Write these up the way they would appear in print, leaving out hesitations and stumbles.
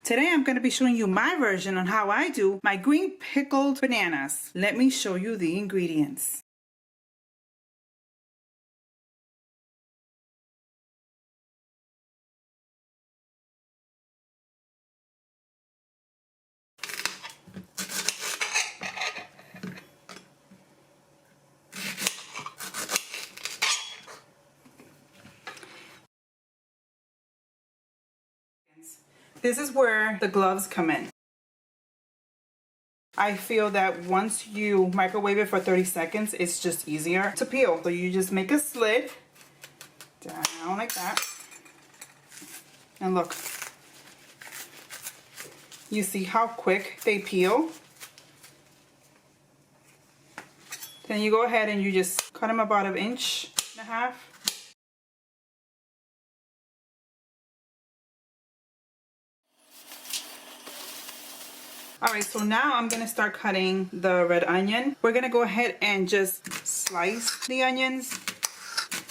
Today I'm going to be showing you my version on how I do my green pickled bananas. Let me show you the ingredients. This is where the gloves come in. I feel that once you microwave it for 30 seconds, it's just easier to peel. So you just make a slit down like that. And look, you see how quick they peel? Then you go ahead and you just cut them about 1.5 inches. Alright, so now I'm going to start cutting the red onion. We're going to go ahead and just slice the onions.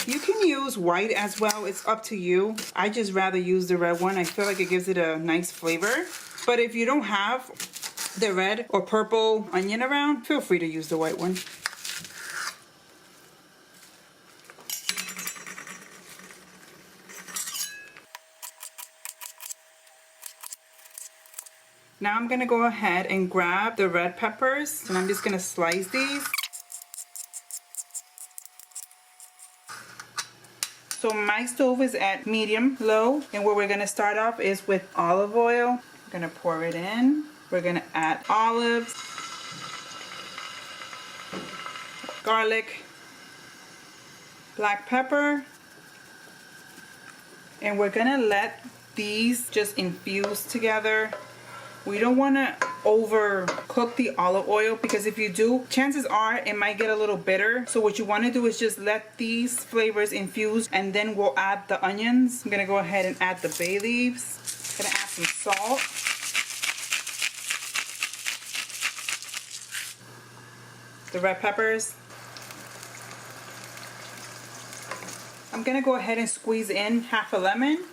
You can use white as well, it's up to you. I just rather use the red one. I feel like it gives it a nice flavor. But if you don't have the red or purple onion around, feel free to use the white one. Now I'm going to go ahead and grab the red peppers, and I'm just going to slice these. So my stove is at medium-low, and where we're going to start off is with olive oil. We're going to pour it in. We're going to add olives, garlic, black pepper, and we're going to let these just infuse together. We don't want to overcook the olive oil, because if you do, chances are it might get a little bitter. So what you want to do is just let these flavors infuse, and then we'll add the onions. I'm going to go ahead and add the bay leaves. I'm going to add some salt. The red peppers. I'm going to go ahead and squeeze in half a lemon.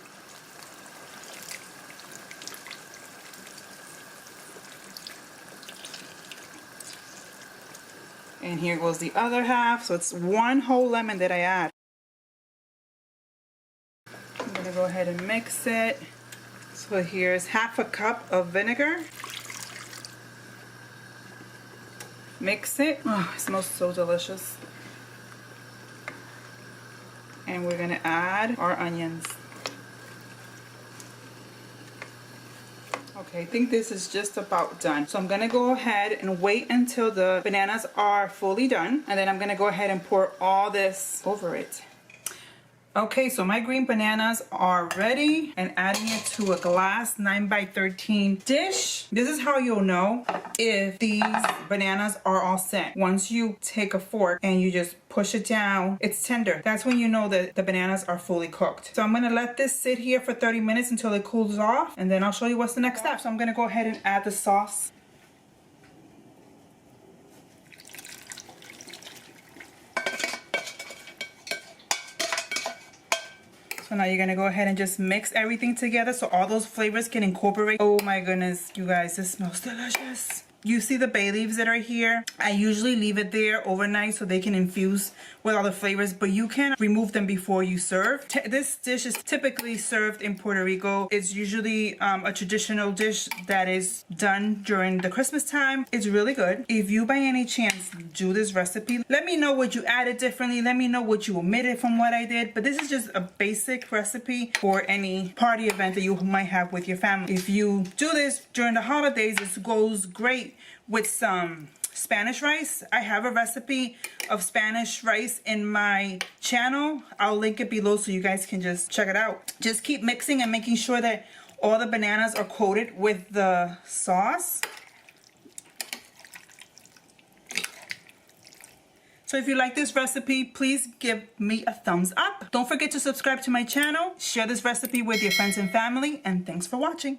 And here goes the other half. So it's 1 whole lemon that I add. I'm going to go ahead and mix it. So here's half a cup of vinegar. Mix it. Oh, it smells so delicious. And we're going to add our onions. Okay, I think this is just about done. So I'm going to go ahead and wait until the bananas are fully done. And then I'm going to go ahead and pour all this over it. Okay, so my green bananas are ready, and adding it to a glass 9x13 dish. This is how you'll know if these bananas are all set. Once you take a fork and you just push it down, it's tender. That's when you know that the bananas are fully cooked. So I'm gonna let this sit here for 30 minutes until it cools off, and then I'll show you what's the next step. So I'm gonna go ahead and add the sauce. So now you're going to go ahead and just mix everything together so all those flavors can incorporate. Oh my goodness, you guys, this smells delicious. You see the bay leaves that are here? I usually leave it there overnight so they can infuse with all the flavors, but you can remove them before you serve. This dish is typically served in Puerto Rico. It's usually a traditional dish that is done during the Christmas time. It's really good. If you by any chance do this recipe, let me know what you added differently. Let me know what you omitted from what I did. But this is just a basic recipe for any party event that you might have with your family. If you do this during the holidays, this goes great with some Spanish rice. I have a recipe of Spanish rice in my channel. I'll link it below so you guys can just check it out. Just keep mixing and making sure that all the bananas are coated with the sauce. So if you like this recipe, please give me a thumbs up. Don't forget to subscribe to my channel, share this recipe with your friends and family, and thanks for watching.